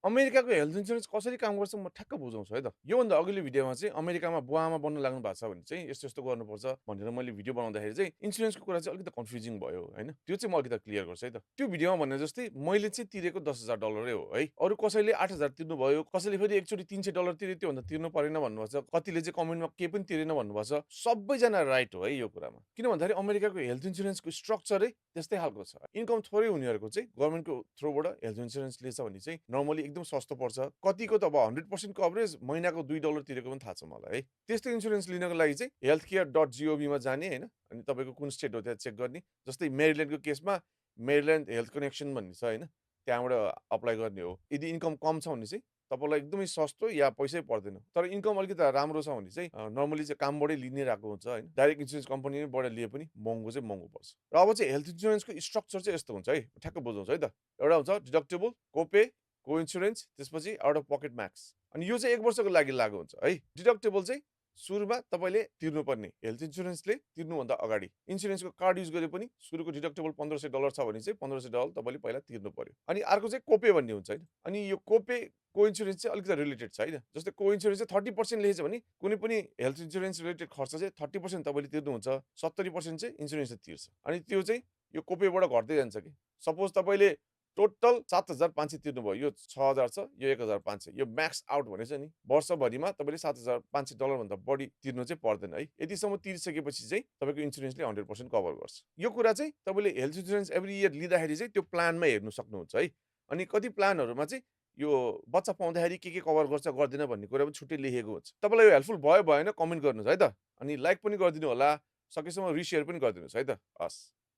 अमेरिकाको health insurance कसरी काम गर्छ म ठ्याक्क बुझाउँछु है त। योभन्दा अघिल्लो भिडियोमा चाहिँ अमेरिकामा बुवा-आमा बन्न लाग्नु भएको छ भने चाहिँ यस्तो-यस्तो गर्नुपर्छ भनेर मैले भिडियो बनाउँदाखेरि चाहिँ इन्स्योरेन्सको कुरा चाहिँ अलिकति कन्फ्युजिङ भयो हैन। त्यो चाहिँ म अलिकति क्लियर गर्छु है त। त्यो भिडियोमा भने जस्तै मैले चाहिँ तिरेको $10,000 हो है। अरू कसैले 8,000 तिर्नुभयो, कसैले फेरि एकचोटि $300 तिरे त्योभन्दा तिर्नु परेन भन्नुभएको छ। कतिले चाहिँ कमेन्टमा केही पनि तिरेन भन्नुभएको छ। सबैजना राइट हो है यो कुरामा। किन भन्दाखेरि अमेरिकाको हेल्थ इन्स्योरेन्सको स्ट्रक्चरै त्यस्तै खालको छ। इन्कम थोरै हुनेहरूको चाहिँ गभर्नमेन्टको थ्रुबाट हेल्थ इन्स्योरेन्स लिएछ भने चाहिँ नर्मली एकदम सस्तो पर्छ। कतिको त अब 100% कभरेज महिनाको $2 तिरेको पनि थाहा छ मलाई है। त्यस्तो इन्स्योरेन्स लिनको लागि चाहिँ healthcare.gov मा जाने हैन, अनि तपाईँको कुन स्टेट हो त्यहाँ चेक गर्ने। जस्तै मेरील्यान्डको केसमा मेरील्यान्ड हेल्थ कनेक्सन भन्ने छ हैन, त्यहाँबाट अप्लाई गर्ने हो। यदि इन्कम कम छ भने चाहिँ तपाईँलाई एकदमै सस्तो या पैसै पर्दैन। तर इन्कम अलिकति राम्रो छ भने चाहिँ नर्मली चाहिँ कामबाटै लिइ नै रहेको हुन्छ हैन। डाइरेक्ट इन्स्योरेन्स कम्पनीबाट लिए पनि महँगो चाहिँ महँगो पर्छ। र अब चाहिँ हेल्थ इन्स्योरेन्सको स्ट्रक्चर चाहिँ यस्तो हुन्छ है, ठ्याक्क बुझाउँछु है त। एउटा हुन्छ डिडक्टेबल, कोपे, को-इन्स्योरेन्स, त्यसपछि आउट अफ पकेट म्याक्स। अनि यो चाहिँ 1 वर्षको लागि लागु हुन्छ है। डिडक्टेबल चाहिँ सुरुमा तपाईँले तिर्नुपर्ने हेल्थ इन्स्योरेन्सले तिर्नुभन्दा अगाडि। इन्स्योरेन्सको कार्ड युज गरे पनि सुरुको डिडक्टेबल $1,500 छ भने चाहिँ $1,500 तपाईँले पहिला तिर्नु पर्यो। अनि अर्को चाहिँ कोपे भन्ने हुन्छ हैन। अनि यो कोपे को-इन्स्योरेन्स चाहिँ अलिकति रिलेटेड छ हैन। जस्तै को-इन्स्योरेन्स चाहिँ 30% लेखेछ भने कुनै पनि हेल्थ इन्स्योरेन्स रिलेटेड खर्च चाहिँ 30% तपाईँले तिर्नुहुन्छ, 70% चाहिँ इन्स्योरेन्सले तिर्छ। अनि त्यो चाहिँ यो कोपेबाट घट्दै जान्छ कि। सपोज तपाईँले टोटल 7,500 तिर्नुभयो। यो 6,000 छ, यो 1,500, यो म्याक्स आउट भनेछ नि। वर्षभरिमा तपाईँले $7,500 भन्दा बढी तिर्नु चाहिँ पर्दैन है। यतिसम्म तिरिसकेपछि चाहिँ तपाईँको इन्स्योरेन्सले 100% कभर गर्छ। यो कुरा चाहिँ तपाईँले हेल्थ इन्स्योरेन्स एभ्री इयर लिँदाखेरि चाहिँ त्यो प्लानमा हेर्नु सक्नुहुन्छ है। अनि कति प्लानहरूमा चाहिँ यो बच्चा पाउँदाखेरि के कभर गर्छ गर्दैन भन्ने कुरा पनि छुट्टै लेखेको हुन्छ। तपाईँलाई यो हेल्पफुल भयो भएन कमेन्ट गर्नुहोस् है त। अनि लाइक पनि गरिदिनु होला। सकेसम्म रिसेयर पनि गरिदिनुहोस् है त। हस्।